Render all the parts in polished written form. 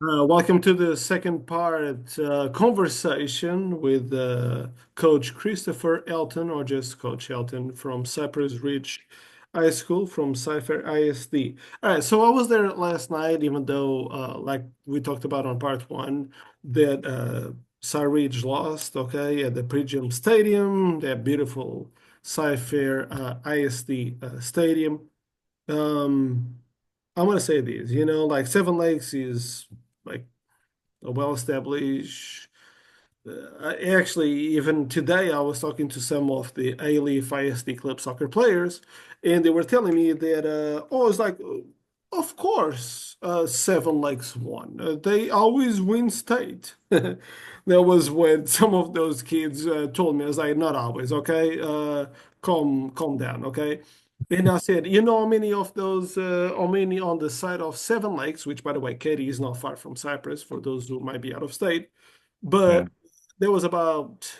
Welcome to the second part conversation with Coach Christopher Helton, or just Coach Helton from Cypress Ridge High School from Cypher ISD. All right, so I was there last night, even though, like we talked about on part one, that Cypress Ridge lost, okay, at the Pre-Gym Stadium, that beautiful Cypher ISD stadium. Um, I want to say this, like Seven Lakes is like a well-established. Actually, even today, I was talking to some of the A-Leaf ISD club soccer players, and they were telling me that, it's like, of course, Seven Lakes won. They always win state. That was what some of those kids told me. I was like, not always, okay? Calm down, okay? And I said, how many of those, how many on the side of Seven Lakes, which, by the way, Katy is not far from Cyprus, for those who might be out of state, Yeah. but there was about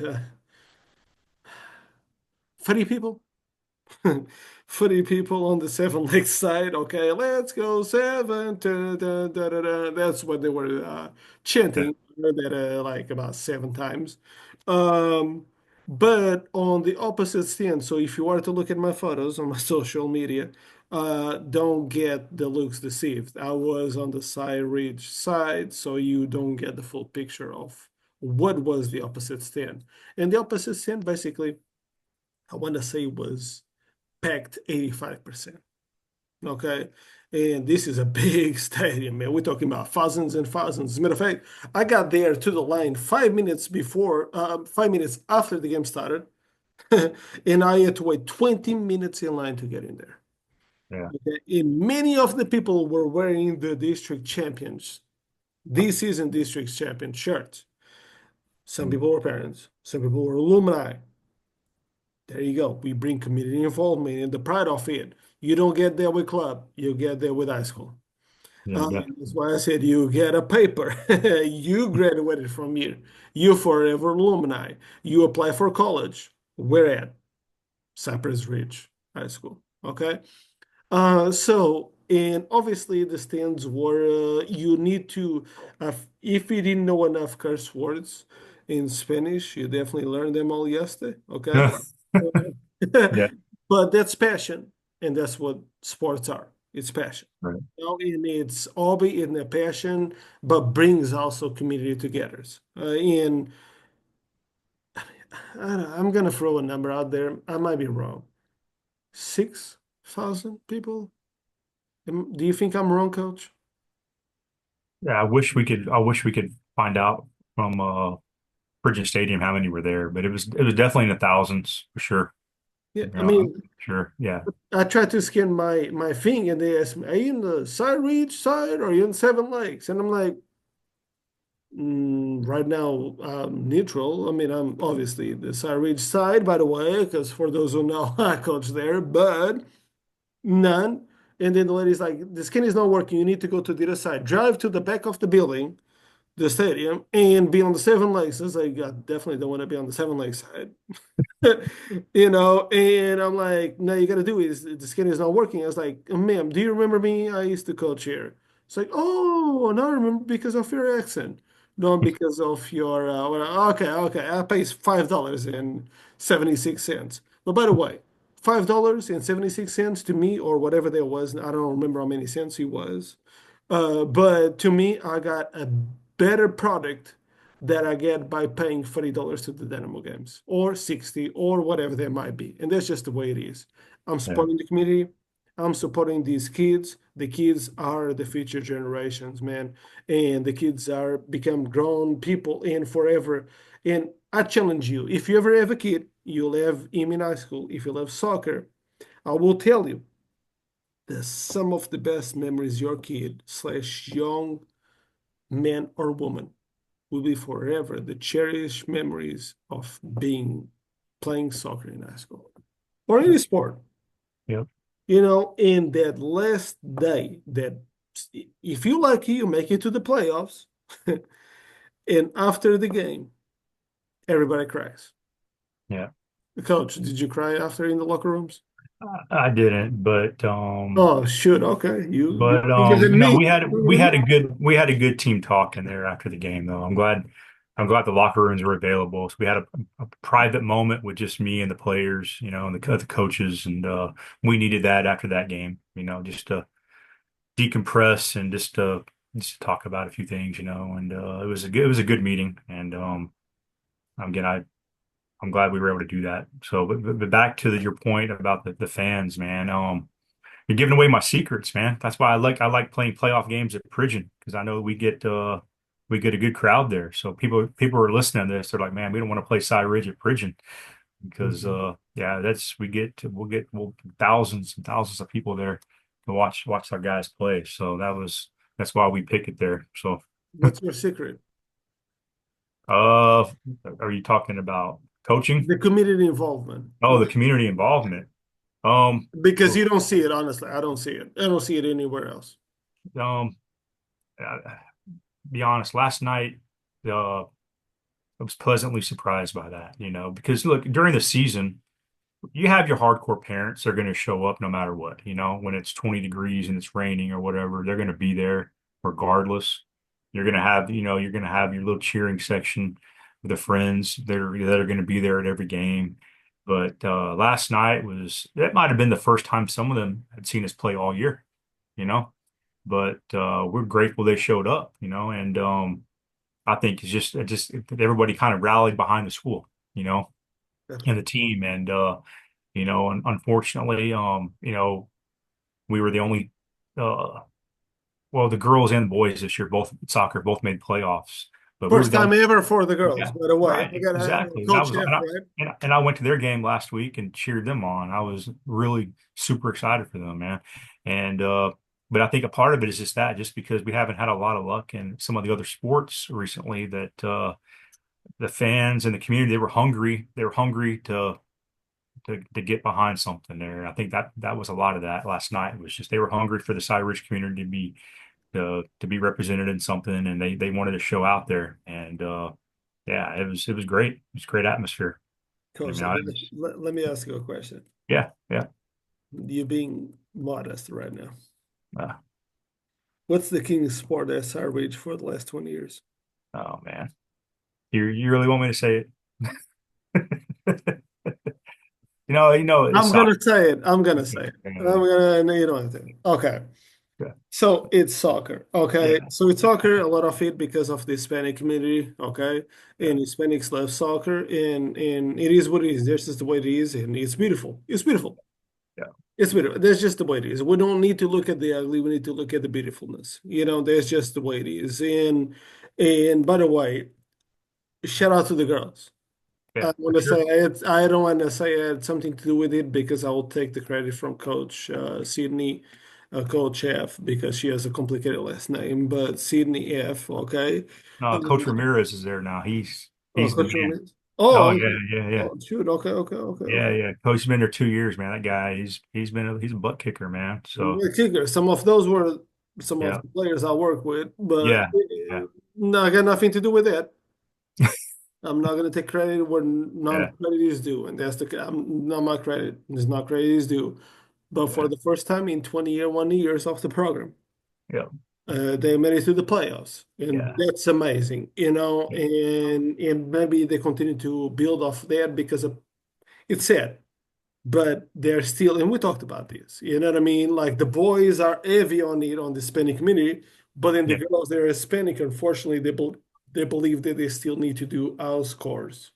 30 people. 30 people on the Seven Lakes side. Okay, let's go seven. Da, da, da, da, da. That's what they were Yeah. chanting. I heard that like about seven times. Um, but on the opposite stand, so if you are to look at my photos on my social media, don't get the looks deceived. I was on the side ridge side, so you don't get the full picture of what was the opposite stand. And the opposite stand, basically, I want to say was packed 85%. Okay. And this is a big stadium, man. We're talking about thousands and thousands. As a matter of fact, I got there to the line 5 minutes before, 5 minutes after the game started, and I had to wait 20 minutes in line to get in there. Yeah. Okay? And many of the people were wearing the district champions, this season district champion shirts. Some Mm. people were parents, some people were alumni. There you go. We bring community involvement and the pride of it. You don't get there with club, you get there with high school. Yeah. That's why I said you get a paper. You graduated from here. You forever alumni. You apply for college. Where at? Cypress Ridge High School. Okay. And obviously the stands were, you need to, if you didn't know enough curse words in Spanish, you definitely learned them all yesterday. Okay. Yeah. Yeah. But that's passion, and that's what sports are. It's passion. Right. And it's hobby in a passion, but brings also community together. And I don't know, I'm gonna throw a number out there. I might be wrong. 6,000 people. Do you think I'm wrong, Coach? Yeah. I wish we could find out from Bridget Stadium how many were there, but it was definitely in the thousands for sure. Yeah, You I know, I'm mean, sure. Yeah. I tried to scan my thing, and they asked me, "Are you in the side reach side, or are you in Seven Lakes?" And I'm like, right now, neutral. I mean, I'm obviously the side reach side, by the way, because for those who know, I coach there, but none. And then the lady's like, "The scan is not working. You need to go to the other side. Drive to the back of the building, the stadium, and be on the Seven Lakes." I was like, "I definitely don't want to be on the Seven Lakes side." And I'm like, no, you got to do is the skin is not working. I was like, ma'am, do you remember me? I used to coach here. It's like, oh, now I remember because of your accent, not because of your. Okay, I pay $5 and 76 cents. But by the way, $5 and 76 cents to me, or whatever there was, I don't remember how many cents he was. But to me, I got a better product that I get by paying $30 to the Dynamo games or 60 or whatever they might be. And that's just the way it is. I'm Yeah. supporting the community. I'm supporting these kids. The kids are the future generations, man. And the kids are become grown people in forever. And I challenge you, if you ever have a kid, you'll have him in high school. If you love soccer, I will tell you that some of the best memories your kid slash young man or woman will be forever the cherished memories of being playing soccer in high school or any sport. Yeah. In that last day, that if you lucky, you make it to the playoffs, and after the game, everybody cries. Yeah. Coach, did you cry after in the locker rooms? I didn't, Oh, shoot. Okay. You you than know, me. we had a good team talking there after the game though. I'm glad the locker rooms were available. So we had a private moment with just me and the players, you know, and the coaches, and we needed that after that game, you know, just to decompress and just to talk about a few things, you know, and it was a good meeting, and again, I'm glad we were able to do that. So, but back to your point about the fans, man. You're giving away my secrets, man. That's why I like playing playoff games at Pridgeon, because I know we get a good crowd there. So people are listening to this. They're like, man, we don't want to play Cy Ridge at Pridgeon because Mhm. yeah, that's we'll thousands and thousands of people there to watch our guys play. So that's why we pick it there. So What's your secret? uh, are you talking about coaching? The community involvement. Oh, the community involvement. Um, Because you don't see it, honestly. I don't see it. I don't see it anywhere else. um, uh, be honest, last night, I was pleasantly surprised by that, you know, because look, during the season, you have your hardcore parents. They're going to show up no matter what, you know, when it's 20 degrees and it's raining or whatever, they're going to be there regardless. You're going to have, you know, you're going to have your little cheering section with the friends that are going to be there at every game. But last night that might have been the first time some of them had seen us play all year, you know, but we're grateful they showed up, you know, and I think it's just everybody kind of rallied behind the school, you know, and the team. And you know, unfortunately, you know, we were the only uh well, the girls and boys this year, both soccer, both made playoffs, but we were First the time only. ever for the girls, Yeah, by the way. right, They got a exactly. And I coach was chef, right? and I went to their game last week and cheered them on. I was really super excited for them, man. And but I think a part of it is just because we haven't had a lot of luck in some of the other sports recently, that the fans and the community, they were hungry. They were hungry to get behind something there. I think that was a lot of that last night. It was just they were hungry for the Cypress Ridge community to be represented in something, and they wanted to show out there. And yeah, it was great. It was a great atmosphere. I Coach, mean, I was, let me ask you a question. yeah, yeah. You being modest right now. Uh, What's the king sport at Sarridge for the last 20 years? oh man, you really want me to say it? It's I'm soccer. gonna say it. I'm gonna say Okay. it. I'm gonna, no, you don't have to. Okay. Yeah, So it's soccer. Okay. yeah, So it's soccer, a lot of it because of the Hispanic community. Okay. yeah, And Hispanics love soccer, and it is what it is. This is the way it is, and it's beautiful. It's beautiful. yeah, It's beautiful. That's just the way it is. We don't need to look at the ugly. We need to look at the beautifulness. That's just the way it is. And by the way, shout out to the girls. yeah, I for want to say sure. I don't want to say it had something to do with it because I will take the credit from Coach Sydney, Coach F, because she has a complicated last name, but Sydney F. Okay. Coach Um, Ramirez is there now. oh, He's the Coach man. Ramirez. Oh Oh, yeah, okay. yeah, yeah. Oh, shoot. Okay, okay, okay, Yeah, okay. yeah. Coach has been there 2 years, man. That guy, he's a butt kicker, man. So The kicker. Some of those were some of yeah, the players I work with, but yeah, yeah, no, I got nothing to do with that. I'm not going to take credit where yeah, non-credit is due, and that's not my credit. It's not credit is due. But for yeah, the first time in 21 years of the program, yeah, they made it to the playoffs, and yeah, that's amazing, yeah, and maybe they continue to build off that because it's sad, but they're still, and we talked about this, you know what I mean? Like the boys are heavy on it on the Hispanic community, but then the yeah, girls, they're Hispanic. Unfortunately, they believe that they still need to do house scores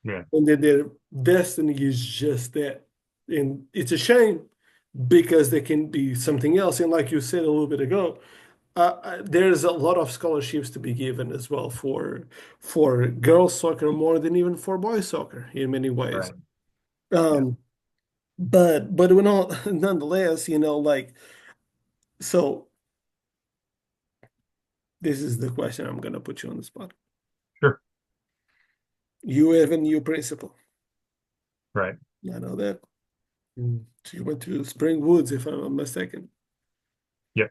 yeah, and that their destiny is just that. And it's a shame because they can be something else. And like you said a little bit ago, there's a lot of scholarships to be given as well for girls soccer more than even for boys soccer in many ways. right. Yeah, Um, but when all nonetheless, like so. This is the question I'm gonna put you on the spot. sure. You have a new principal. Right. I know that. She went to Spring Woods, if I'm not mistaken. Yeah.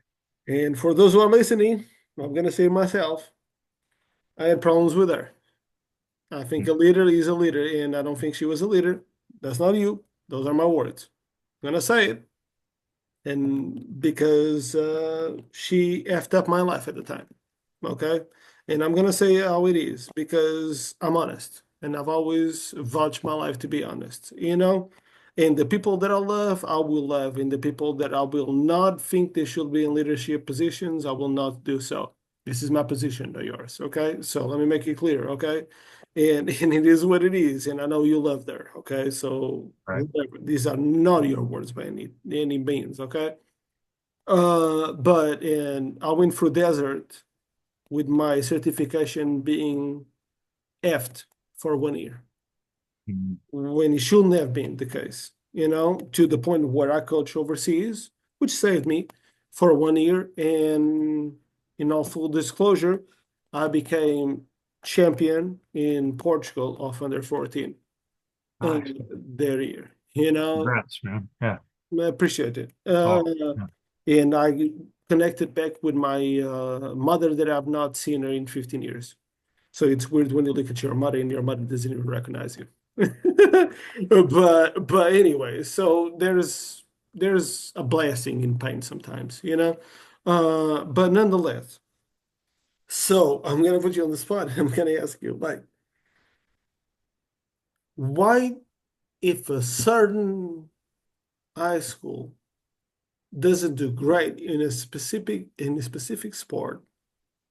And for those who are listening, I'm gonna say myself, I had problems with her. I think Mm. a leader is a leader, and I don't think she was a leader. That's not you. Those are my words. gonna say it, and because she effed up my life at the time. Okay, and I'm gonna say how it is because I'm honest, and I've always vouched my life to be honest. And the people that I will love, and the people that I will not think they should be in leadership positions, I will not do so. This is my position, not yours. Okay, so let me make it clear. Okay, and it is what it is, and I know you love her. Okay, so Right. whatever. These are not your words by any means. Okay, but and I went through desert with my certification being effed for 1 year Mhm. when it shouldn't have been the case, to the point where I coach overseas, which saved me for 1 year. And in all full disclosure, I became champion in Portugal of under 14 Nice. their year. You know, Congrats, man. Yeah. I appreciate it. Oh, yeah. And I connected back with my mother that I've not seen her in 15 years. So it's weird when you look at your mother and your mother doesn't even recognize you. But anyway, so there's a blessing in pain sometimes. But nonetheless, so I'm gonna put you on the spot. I'm gonna ask you, like, why if a certain high school doesn't do great in a specific sport,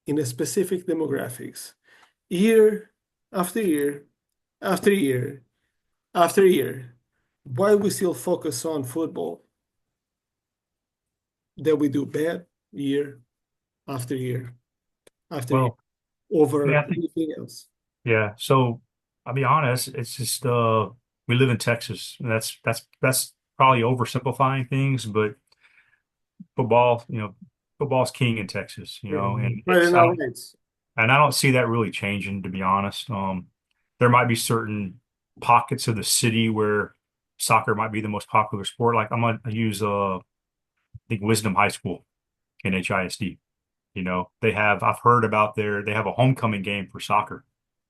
in a specific demographics, year after year after year after year, why we still focus on football that we do bad year after year after year Well, I mean, over I think, anything else? yeah. So I'll be honest, it's just we live in Texas. And that's probably oversimplifying things, but football, football's king in Texas, Yeah. and Right in our rights. I don't see that really changing, to be honest. There might be certain pockets of the city where soccer might be the most popular sport. Like I'm gonna use I think Wisdom High School in HISD. I've heard about they have a homecoming game for soccer,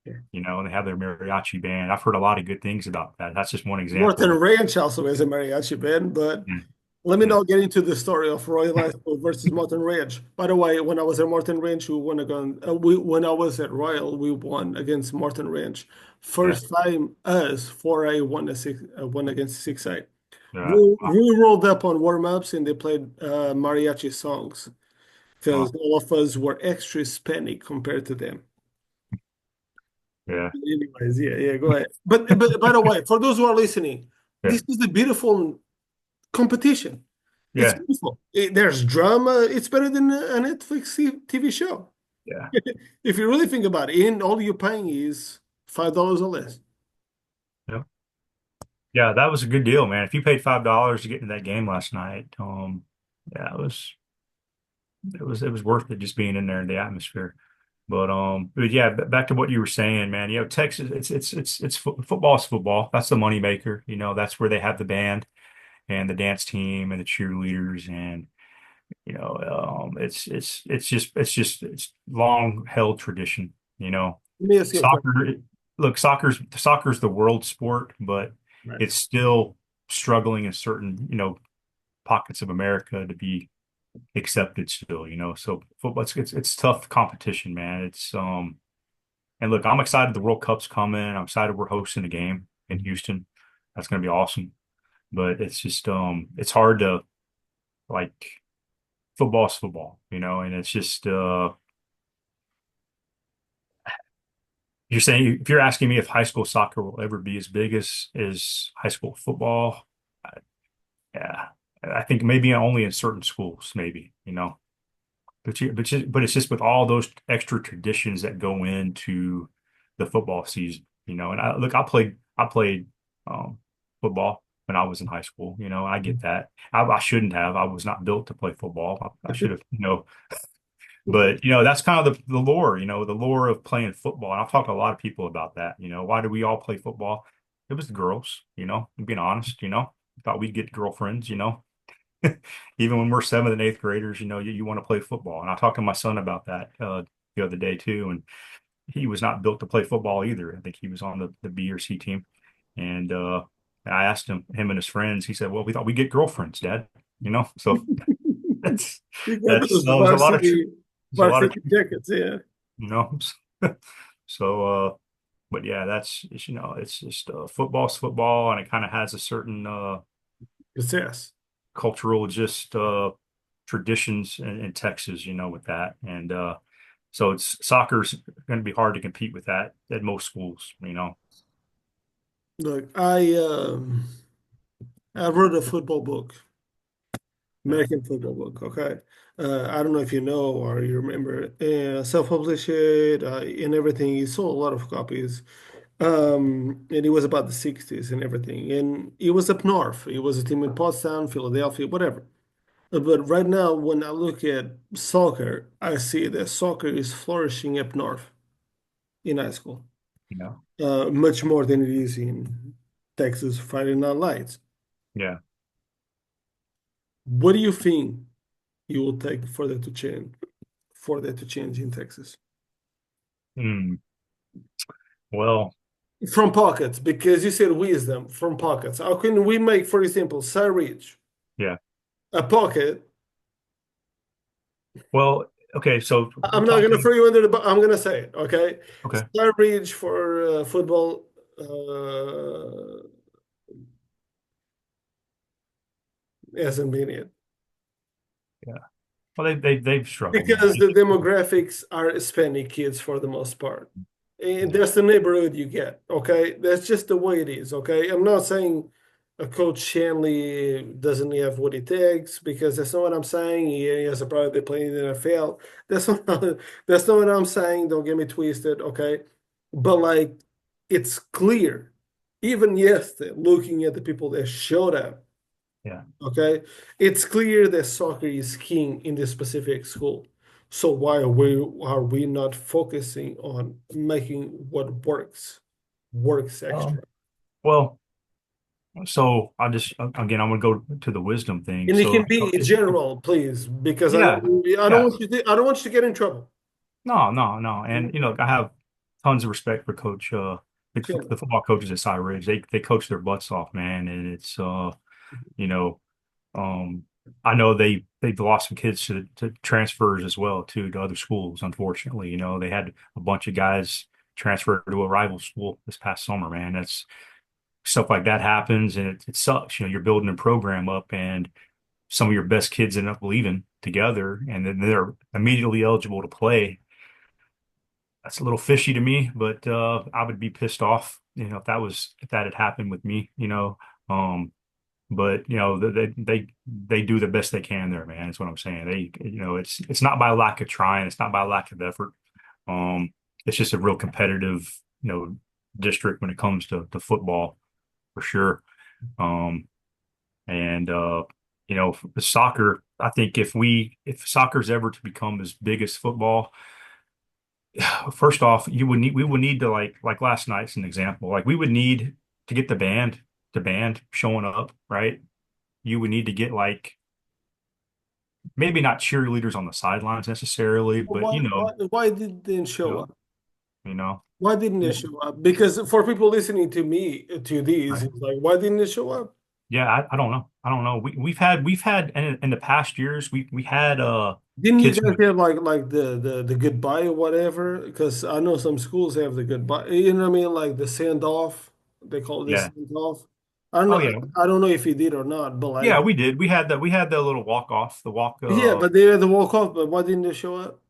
Yeah. and they have their mariachi band. I've heard a lot of good things about that. That's just one example, Morton but Ranch also has a mariachi band, but yeah, let me yeah, not get into the story of Royal High School versus Morton Ranch. By the way, when I was at Morton Ranch, we won against, when I was at Royal, we won against Morton Ranch. yeah, First time us 4A won against 6A. yeah. We rolled up on warm-ups and they played mariachi songs because Wow. all of us were extra Hispanic compared to them. Yeah, Anyways, yeah, yeah, go ahead. But by the way, for those who are listening, yeah, this is the beautiful competition. It's yeah, beautiful. There's drama. It's better than a Netflix TV show. yeah, If you really think about it, and all you're paying is $5 or less. yeah. Yeah, that was a good deal, man. If you paid $5 to get into that game last night, yeah, it was worth it just being in there in the atmosphere. But yeah, back to what you were saying, man. Texas, football's football. That's the money maker. That's where they have the band and the dance team and the cheerleaders, and it's long held tradition. Let me ask you a question. Soccer. Look, soccer's the world sport, but Right. it's still struggling in certain pockets of America to be accepted still. So football, it's tough competition, man. And look, I'm excited the World Cup's coming. I'm excited we're hosting a game in Houston. That's going to be awesome. But it's just it's hard to, like, football's football, and it's just you're saying, if you're asking me if high school soccer will ever be as big as high school football, yeah, I think maybe only in certain schools, maybe, but it's just with all those extra traditions that go into the football season, And I played football when I was in high school, I get that. I shouldn't have. I was not built to play football. I should have, But that's kind of the lore, the lore of playing football. And I've talked to a lot of people about that. Why do we all play football? It was the girls, being honest, thought we'd get girlfriends, even when we're seventh and eighth graders, you want to play football. And I talked to my son about that the other day too. And he was not built to play football either. I think he was on the B or C team. And I asked him and his friends. He said, "Well, we thought we'd get girlfriends, Dad." So that's You got that's those there's a lot of there's a lot of varsity truth, jackets, yeah. you know. So, but yeah, it's just football's football, and it kind of has a certain Yes. cultural just traditions in Texas, with that, and so it's soccer's going to be hard to compete with that at most schools. Look, I wrote a football book, Yeah, American football book. Okay, I don't know if you know or you remember. Self-published and everything. He sold a lot of copies. And it was about the '60s and everything. And it was up north. It was a team in Pottstown, Philadelphia, whatever. But right now, when I look at soccer, I see that soccer is flourishing up north in high school, yeah, much more than it is in Texas Friday Night Lights. yeah. What do you think it will take for that to change in Texas? Hmm. Well, From pockets, because you said wisdom from pockets. How can we make, for example, Sir Ridge yeah. a pocket? Well, okay. So we're I'm not gonna talking. throw you under the bus. I'm gonna say it, okay? Okay. Star Ridge for football uh, hasn't been it Yeah. Well, they've struggled, man. because the demographics are Hispanic kids for the most part, and Yeah. that's the neighborhood you get. Okay, that's just the way it is. Okay, I'm not saying a Coach Shanley doesn't have what it takes because that's not what I'm saying. He has a private they play in the NFL. That's not that's not what I'm saying. Don't get me twisted. Okay, but like it's clear, even yesterday, looking at the people that showed up. Yeah. Okay, it's clear that soccer is king in this specific school. So why are we not focusing on making what works extra? Um, well, so again, I'm gonna go to the wisdom thing. And it So, can be general, please, because I yeah, don't I don't yeah. want I don't want you to get in trouble. No, no, no. And I have tons of respect for Coach Yeah. the football coaches at Cy Ridge. They coach their butts off, man, and it's you know, um I know they've lost some kids to transfers as well too to other schools, unfortunately. They had a bunch of guys transfer to a rival school this past summer, man. That's stuff like that happens and it sucks. You're building a program up and some of your best kids end up leaving together and then they're immediately eligible to play. That's a little fishy to me, but I would be pissed off, if that had happened with me. Um, but they do the best they can there, man. That's what I'm saying. It's not by lack of trying, it's not by lack of effort. Um, it's just a real competitive, district when it comes to football for sure. Um, and the soccer, I think if soccer's ever to become as big as football, first off, we would need to like last night's an example. Like we would need to get the band showing up, right? You would need to get like maybe not cheerleaders on the sidelines necessarily, but Why did they you show know, up? you know, Why didn't they yeah, show up? Because for people listening to me to these, right. it's like, why didn't they show up? Yeah, I don't know. I don't know. We've had in the past years we had Didn't you kids guys who have like the goodbye or whatever? Because I know some schools have the goodbye. You know what I mean? Like the send off. They call this yeah. send off. I don't Oh know. yeah. I don't know if he did or not, but Yeah, like we did. We had that little walk off, the walk yeah, but they had the walk off. But why didn't they show up?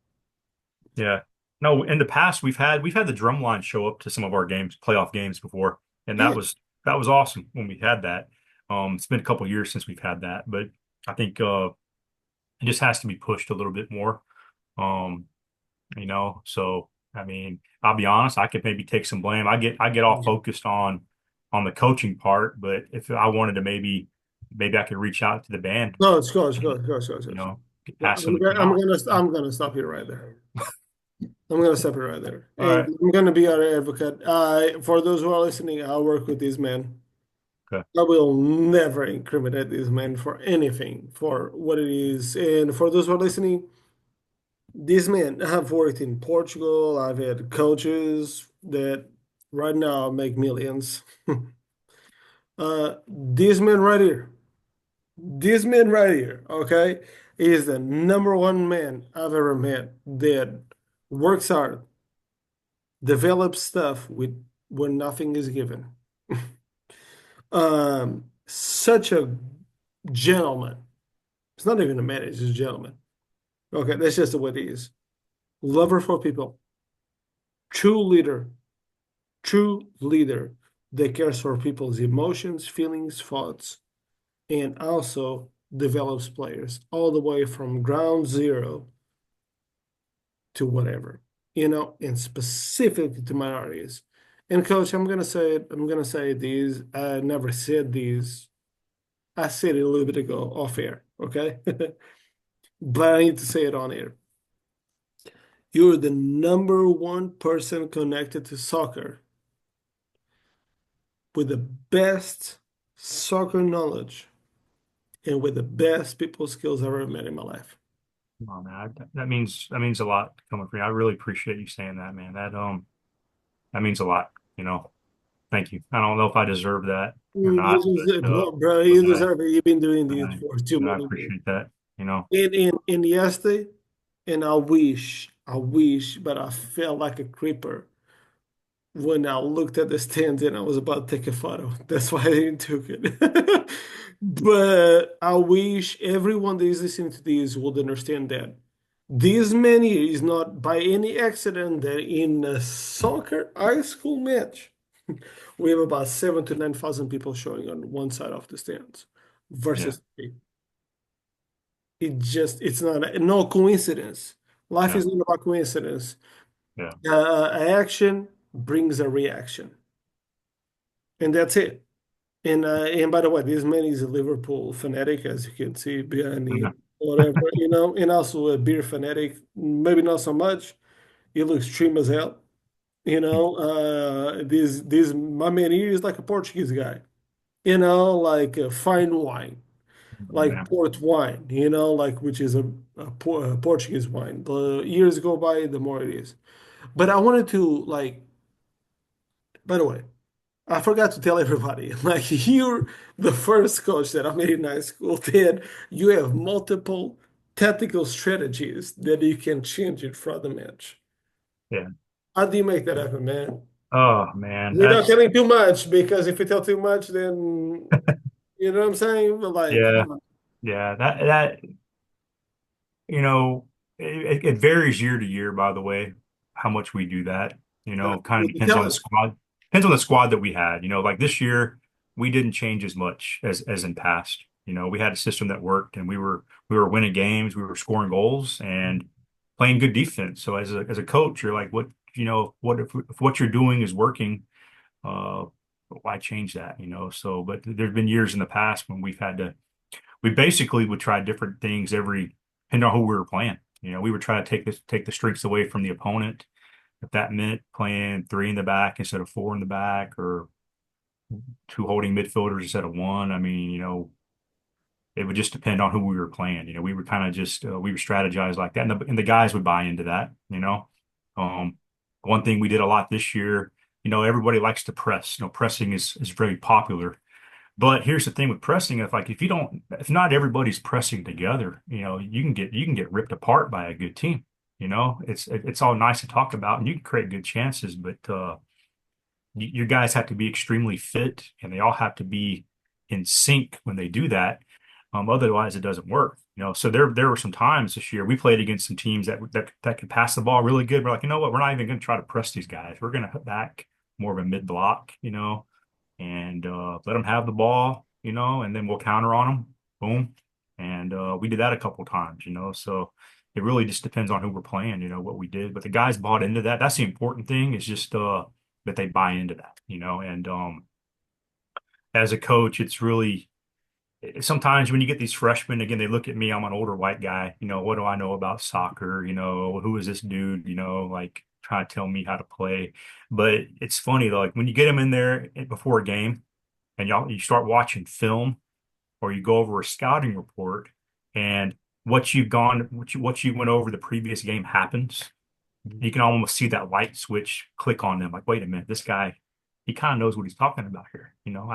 yeah. No, in the past we've had the drum line show up to some of our games, playoff games before, and Yeah. that was awesome when we had that. It's been a couple years since we've had that, but I think it just has to be pushed a little bit more. Um, so I mean, I'll be honest, I could maybe take some blame. I get all focused on the coaching part, but if I wanted to maybe I could reach out to the band No, it's go, it's go, and, it's go, it's go, it's you go. know, No, ask them to come out. I'm gonna stop you right there. I'm gonna stop you right there, All and right. I'm gonna be our advocate. For those who are listening, I work with these men. Okay. I will never incriminate this man for anything, for what it is. And for those who are listening, these men have worked in Portugal. I've had coaches that right now make millions. This man right here, this man right here, okay, is the number one man I've ever met that works hard, develops stuff with when nothing is given. Such a gentleman. It's not even a man, it's just a gentleman. Okay, that's just the way it is. Lover for people, true leader, true leader that cares for people's emotions, feelings, thoughts, and also develops players all the way from ground zero to whatever, and specifically to minorities. And coach, I'm gonna say these. I never said these. I said it a little bit ago off air, okay? But I need to say it on air. You're the number one person connected to soccer with the best soccer knowledge and with the best people skills I've ever met in my life. Oh, man, that means a lot coming from you. I really appreciate you saying that, man. That means a lot. You know, thank you. I don't know if I deserve that or You not, deserve, but no, bro, but you deserve it. You've been doing this I, for too I many years. appreciate that. You know, In yesterday, and I wish, but I felt like a creeper when I looked at the stands and I was about to take a photo. That's why I didn't took it. But I wish everyone that is listening to this would understand that this many is not by any accident that in a soccer high school match, we have about 7 to 9 thousand people showing on one side of the stands yeah, versus three. It's not no coincidence. Life yeah, is not about coincidence. yeah, Action brings a reaction, and that's it. And by the way, this man is a Liverpool fanatic, as you can see behind yeah, him, whatever, and also a beer fanatic. Maybe not so much. He looks trim as hell. This my man here is like a Portuguese guy. Like a fine wine, like man. port wine. Like which is a Portuguese wine. The years go by, the more it is. But I wanted to like. By the way, I forgot to tell everybody, like you're the first coach that I made in high school that you have multiple tactical strategies that you can change it for the match. Yeah. How do you make that happen, man? Oh man, Without that's telling too much, because if you tell too much, then you know what I'm saying? But like, yeah, come on. yeah. That you know, it varies year to year, by the way, how much we do that. Kind of depends Tell on the us. squad. Depends on the squad that we had. Like this year, we didn't change as much as in past. We had a system that worked, and we were winning games, we were scoring goals, and playing good defense. So as a coach, you're like, what if what you're doing is working? Uh, why change that? So, but there's been years in the past when we basically would try different things depending on who we were playing. We would try to take the strengths away from the opponent. If that meant playing three in the back instead of four in the back, or two holding midfielders instead of one. I mean, it would just depend on who we were playing. We would kind of just we would strategize like that, and the guys would buy into that. Um, one thing we did a lot this year. Everybody likes to press. Pressing is very popular. But here's the thing with pressing, if not everybody's pressing together, you can get ripped apart by a good team. It's all nice to talk about and you can create good chances, but your guys have to be extremely fit and they all have to be in sync when they do that. Otherwise it doesn't work. So there were some times this year we played against some teams that could pass the ball really good. We're like, you know what, we're not even going to try to press these guys. We're going to hit back more of a mid block, and let them have the ball, and then we'll counter on them. Boom. And we did that a couple times, so it really just depends on who we're playing, what we did. But the guys bought into that. That's the important thing is just that they buy into that, and as a coach, it's really sometimes when you get these freshmen, again, they look at me, I'm an older white guy, what do I know about soccer? Who is this dude, like trying to tell me how to play. But it's funny though, like when you get them in there before a game, and you start watching film or you go over a scouting report and what you went over the previous game happens, you can almost see that light switch click on them. Like, wait a minute, this guy. he kind of knows what he's talking about here.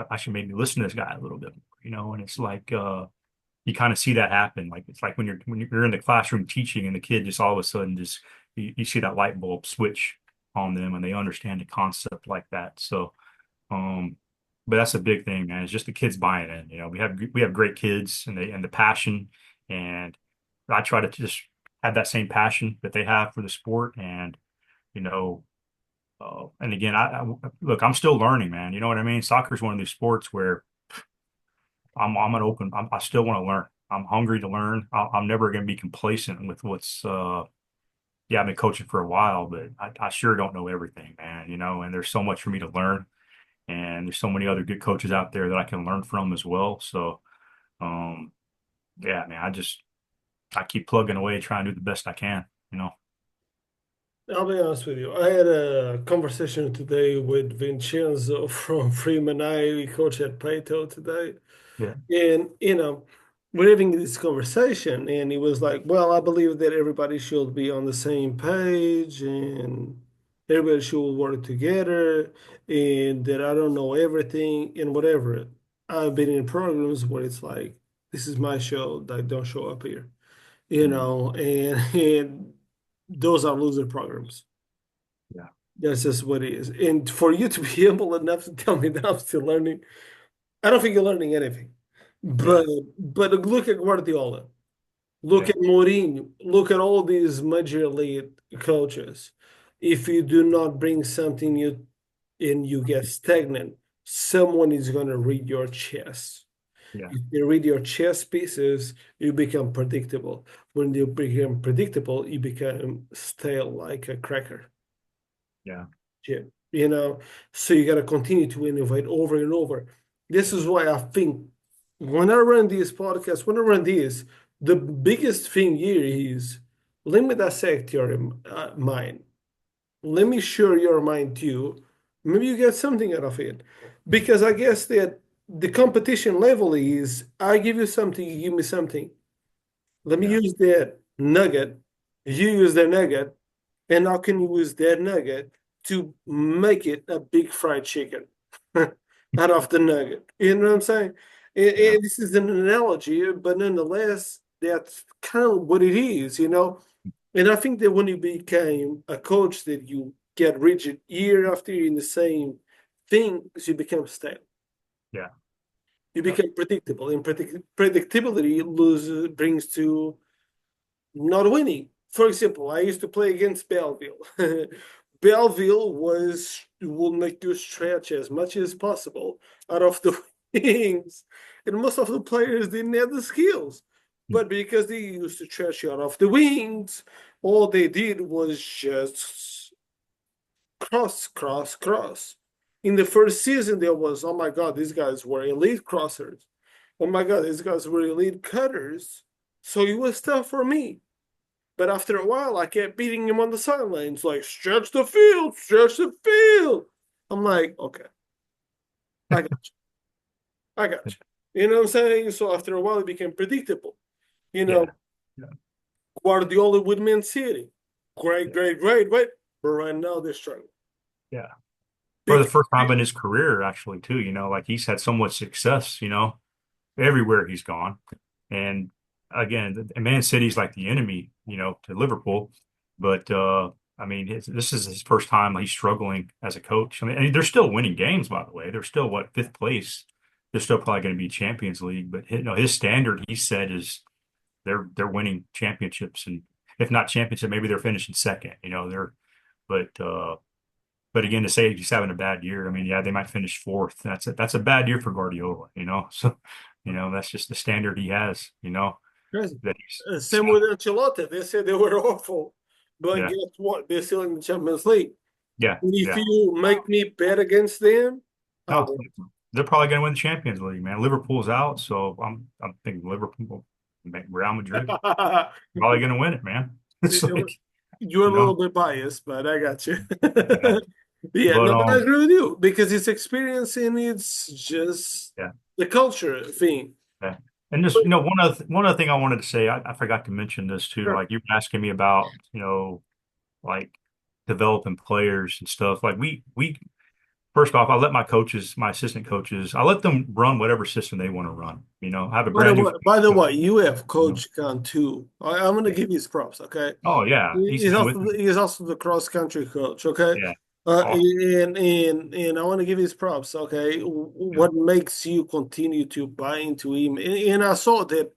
I should maybe listen to this guy a little bit more, and it's like you kind of see that happen. Like it's like when you're in the classroom teaching and the kid just all of a sudden just you see that light bulb switch on them and they understand the concept like that. So um but that's a big thing, man. It's just the kids buying in. We have great kids and the passion, and I try to just have that same passion that they have for the sport. And you know and again, I look, I'm still learning, man. You know what I mean? Soccer is one of these sports where I'm an open. I still want to learn. I'm hungry to learn. I'm never going to be complacent with what's. Yeah, I've been coaching for a while, but I sure don't know everything, man. And there's so much for me to learn, and there's so many other good coaches out there that I can learn from as well. So, um, yeah, man, I keep plugging away, trying to do the best I can. You know. I'll be honest with you. I had a conversation today with Vincenzo from Freeman. I coach at Plato today. Yeah. And, we're having this conversation, and he was like, well, I believe that everybody should be on the same page and everybody should work together, and that I don't know everything and whatever. I've been in programs where it's like, this is my show, like, don't show up here, Mm, and those are loser programs. yeah. That's just what it is. And for you to be able enough to tell me that I'm still learning, I don't think you're learning anything. Yeah. But look at Guardiola, look Yeah. at Mourinho, look at all these major league coaches. If you do not bring something new and you get stagnant, someone is going to read your chess. Yeah. If they read your chess pieces, you become predictable. When you become predictable, you become stale like a cracker. Yeah. Yeah, so you got to continue to innovate over and over. This Yeah. is why I think when I run these podcasts, when I run these, the biggest thing here is let me dissect your mind. Let me share your mind too. Maybe you get something out of it. Because I guess that the competition level is I give you something, you give me something. Let me Yeah. use that nugget. You use the nugget, and how can you use that nugget to make it a big fried chicken out of the nugget? You know what I'm saying? Yeah. This is an analogy, but nonetheless, that's kind of what it is. And I think that when you became a coach, that you get rigid year after year in the same thing, you become stale. Yeah. You Yep. become predictable, and predictability brings to not winning. For example, I used to play against Belleville. Belleville will make you stretch as much as possible out of the wings, and most of the players didn't have the skills. Mm, But because they used to stretch you out of the wings, all they did was just cross, cross, cross. In the first season, there was, oh my God, these guys were elite crossers. Oh my God, these guys were elite cutters. So it was tough for me. But after a while, I kept beating him on the sidelines, like, stretch the field, stretch the field. I'm like, okay, I got you. I got you. You know what I'm saying? So after a while, it became predictable. You yeah. know, Yeah. Guardiola with Man City. Great, Yeah. great, great. But right now, they're struggling. Yeah. For the Because, first time in his career, actually, too, like he's had so much success, everywhere he's gone. And again, Man City's like the enemy, to Liverpool. But I mean, this is his first time he's struggling as a coach. I mean, and they're still winning games, by the way. They're still what, fifth place. They're still probably going to be Champions League. But his standard, he said, is they're winning championships, and if not championship, maybe they're finishing second. But but again, to say he's having a bad year, I mean, yeah, they might finish fourth. That's a bad year for Guardiola. So, that's just the standard he has, crazy. that he's Same set. with Ancelotti. They said they were awful. But Yeah, guess what? They're still in the Champions League. yeah, And if yeah. you make me bet against them, I No, will. they're probably going to win the Champions League, man. Liverpool's out, so I'm thinking Liverpool, Real Madrid, probably going to win it, man. It's like, You're a you little know, bit biased, but I got you. yeah. Yeah, But no, but I agree with you because it's experience and it's just yeah. the culture thing. Yeah. And just, one other thing I wanted to say, I forgot to mention this too. Sure. Like you were asking me about, like developing players and stuff. Like we first off, I let my coaches, my assistant coaches, I let them run whatever system they want to run. I have a brand new, By the way, you have Coach Khan too. I'm going to yeah. give you his props, okay? Oh yeah, he's been with me. He's also the cross country coach, okay? Yeah, awesome. And I want to give you his props, okay? Yeah, What makes you continue to buy into him? And I saw that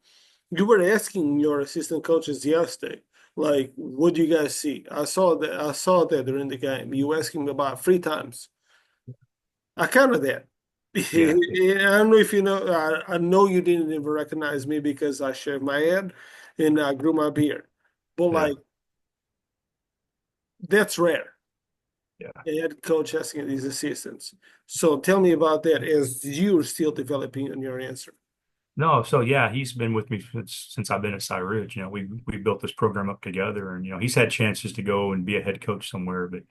you were asking your assistant coaches yesterday, like, what do you guys see? I saw that during the game. You asked him about 3 times. I counted that. yeah, I don't know if you know. I know you didn't even recognize me because I shaved my head and I grew my beard. But yeah, like, that's rare. yeah. A head coach asking his assistants. So tell me about that as you're still developing on your answer. No, so yeah, he's been with me since I've been at Cypress Ridge. We built this program up together, and he's had chances to go and be a head coach somewhere, but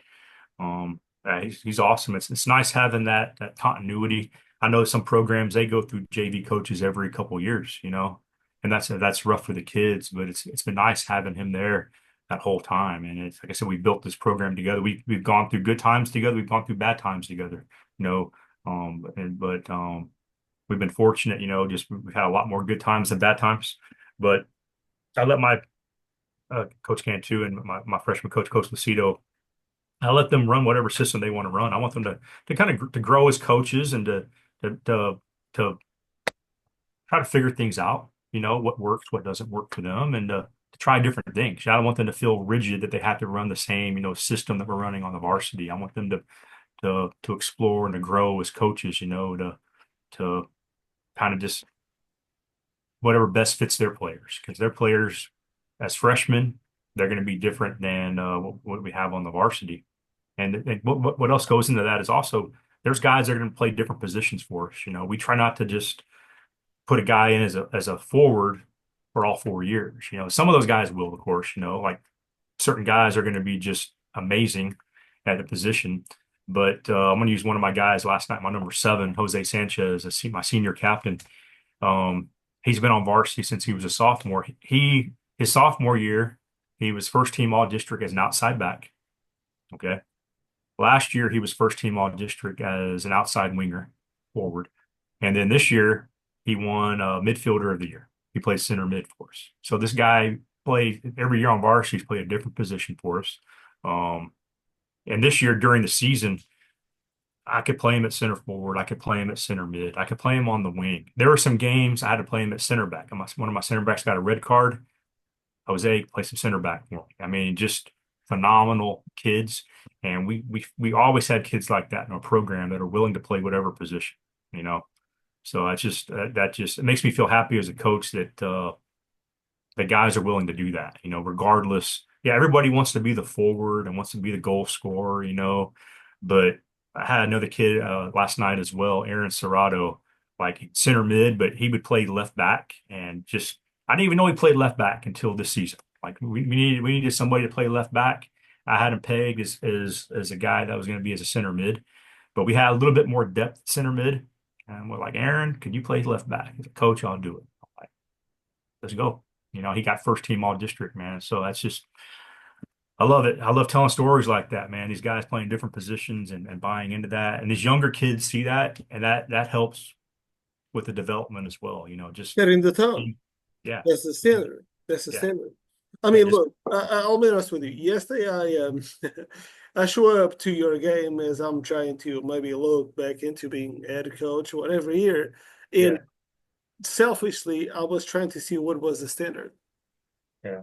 he's awesome. It's nice having that continuity. I know some programs they go through JV coaches every couple of years, and that's rough for the kids. But it's been nice having him there that whole time. And it's like I said, we built this program together. We've gone through good times together. We've gone through bad times together. You know, but we've been fortunate. Just we've had a lot more good times than bad times. But I let my Coach Cantu and my freshman coach, Coach Lucido. I let them run whatever system they want to run. I want them to kind of to grow as coaches and to to to try to figure things out. What works, what doesn't work for them, and to try different things. I don't want them to feel rigid that they have to run the same system that we're running on the varsity. I want them to explore and to grow as coaches. To kind of just whatever best fits their players because their players as freshmen they're going to be different than what we have on the varsity. And what else goes into that is also there's guys that are going to play different positions for us. We try not to just put a guy in as a forward for all 4 years. Some of those guys will, of course. Like certain guys are going to be just amazing at the position. But I'm going to use one of my guys last night, my number 7, Jose Sanchez, my senior captain. He's been on varsity since he was a sophomore. His sophomore year, he was first team all district as an outside back. Okay. Last year, he was first team all district as an outside winger forward. And then this year, he won midfielder of the year. He plays center mid for us. So this guy played every year on varsity, he's played a different position for us. Um, and this year during the season, I could play him at center forward. I could play him at center mid. I could play him on the wing. There were some games I had to play him at center back. One of my center backs got a red card. Jose play some center back for me. I mean, just phenomenal kids. And we always had kids like that in our program that are willing to play whatever position, you know. So that's just that just it makes me feel happy as a coach that the guys are willing to do that, regardless. Yeah, everybody wants to be the forward and wants to be the goal scorer. But I had another kid last night as well, Aaron Serrato, like center mid, but he would play left back and just I didn't even know he played left back until this season. Like we needed somebody to play left back. I had him pegged as a guy that was going to be as a center mid, but we had a little bit more depth at center mid. And we're like, Aaron, could you play left back? He's like, Coach, I'll do it. I'm like, let's go. He got first team all district, man. So that's just, I love it. I love telling stories like that, man. These guys playing different positions and buying into that. And these younger kids see that, and that helps with the development as well. Just, Setting the tone. yeah, That's the standard. That's the yeah, standard. I yeah, mean, just, look, I'll be honest with you. Yesterday, I show up to your game as I'm trying to maybe look back into being head coach, whatever year. And yeah, selfishly, I was trying to see what was the standard. yeah,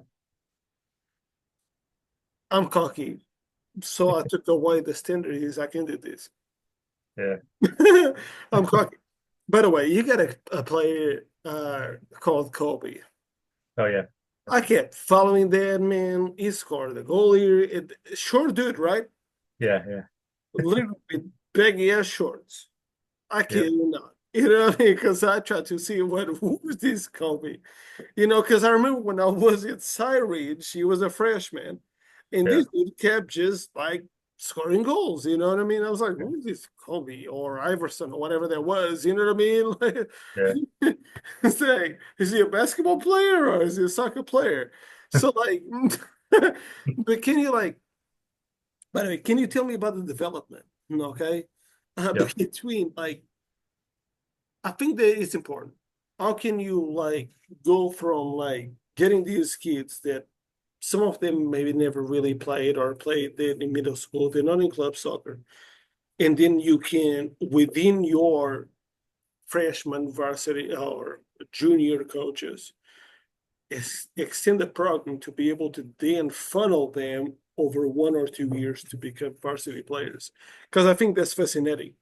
I'm cocky, so I took away the standard is I can do this. yeah. I'm cocky. By the way, you got a player called Kobe. Oh, yeah, I kept following that man. He scored the goal here. Short dude, right? yeah, yeah, Literally baggy ass shorts. I kid yep, you not. You know what I mean? Because I tried to see who's this Kobe. Because I remember when I was at Cyridge, she was a freshman, and yeah, this dude kept just like scoring goals. You know what I mean? I was like, yeah, who is this Kobe or Iverson or whatever that was? You know what I mean? yeah. Like, it's like, is he a basketball player or is he a soccer player? So like, but can you like, by the way, can you tell me about the development? Okay. Yep. between like I think that it's important. How can you like go from like getting these kids that some of them maybe never really played or played in middle school, they're not in club soccer, and then you can within your freshman varsity or junior coaches extend the program to be able to then funnel them over 1 or 2 years to become varsity players. Because I think that's fascinating.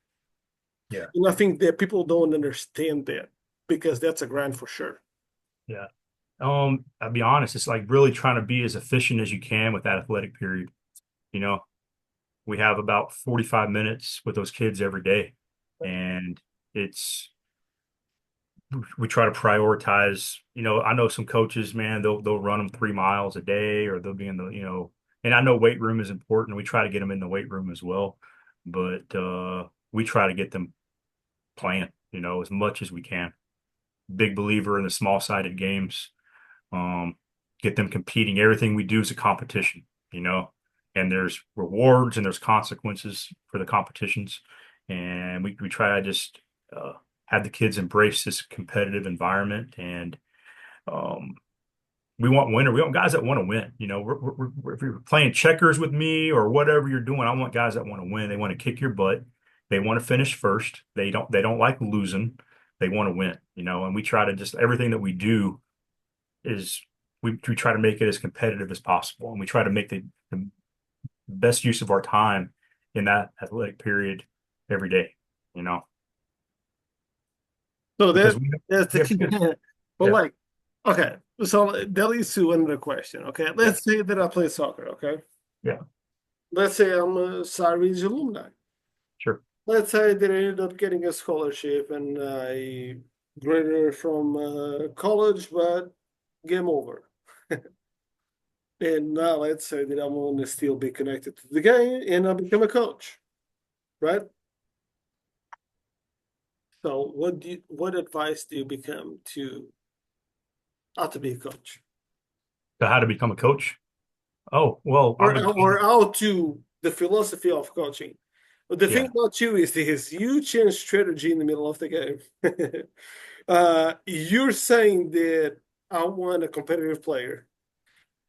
Yeah. And I think that people don't understand that because that's a grind for sure. Yeah. I'll be honest, it's like really trying to be as efficient as you can with that athletic period. You know, we have about 45 minutes with those kids every day. And it's we try to prioritize, I know some coaches, man, they'll run them 3 miles a day or they'll be in and I know weight room is important. We try to get them in the weight room as well. But we try to get them playing, as much as we can. Big believer in the small sided games. um, get them competing. Everything we do is a competition, you know, and there's rewards and there's consequences for the competitions. And we try to just have the kids embrace this competitive environment. And um, we want winner. We want guys that want to win. If you're playing checkers with me or whatever you're doing, I want guys that want to win. They want to kick your butt. They want to finish first. They don't like losing. They want to win, and we try to just everything that we do is we try to make it as competitive as possible, and we try to make the best use of our time in that athletic period every day, you know, So because that's the we have key. kids. But Yeah, like, okay, so that leads to another question. Okay, yeah, let's say that I play soccer. Okay, yeah, let's say I'm a Cypress alumni. sure. Let's say that I ended up getting a scholarship and I graduated from college, but game over. And now let's say that I want to still be connected to the game and I become a coach, right? So what advice do you become to how to be a coach? So how to become a coach? Oh, well, Or how to the philosophy of coaching. But the thing yeah, about you is this you change strategy in the middle of the game. You're saying that I want a competitive player.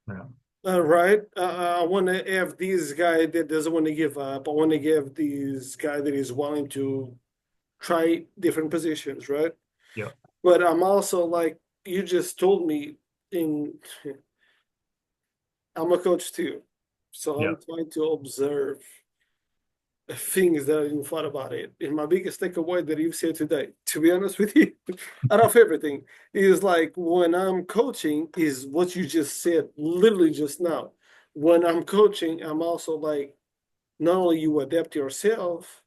yeah, Right. I want to have this guy that doesn't want to give up. I want to give this guy that is willing to try different positions, right? yeah, But I'm also like you just told me in I'm a coach too. So yeah, I'm trying to observe things that I didn't thought about it. And my biggest takeaway that you've said today, to be honest with you, out of everything, is like when I'm coaching, is what you just said literally just now. When I'm coaching, I'm also like, not only you adapt yourself,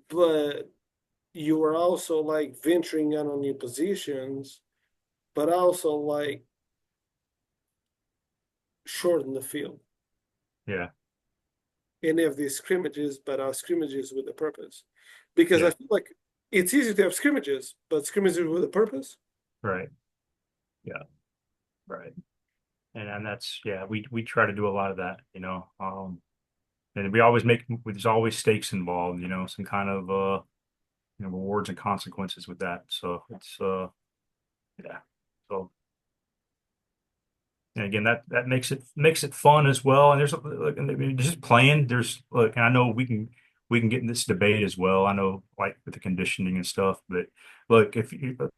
but you are also like venturing out on new positions, but also like shorten the field yeah, and have these scrimmages, but are scrimmages with a purpose. Because I yeah, feel like it's easy to have scrimmages, but scrimmages with a purpose. right, yeah, right. And that's yeah, we try to do a lot of that, and we always make there's always stakes involved, some kind of rewards and consequences with that. So it's yeah. So and again, that makes it fun as well. And there's look, and I mean, just playing. There's look, and I know we can get in this debate as well. I know like with the conditioning and stuff, but look, if you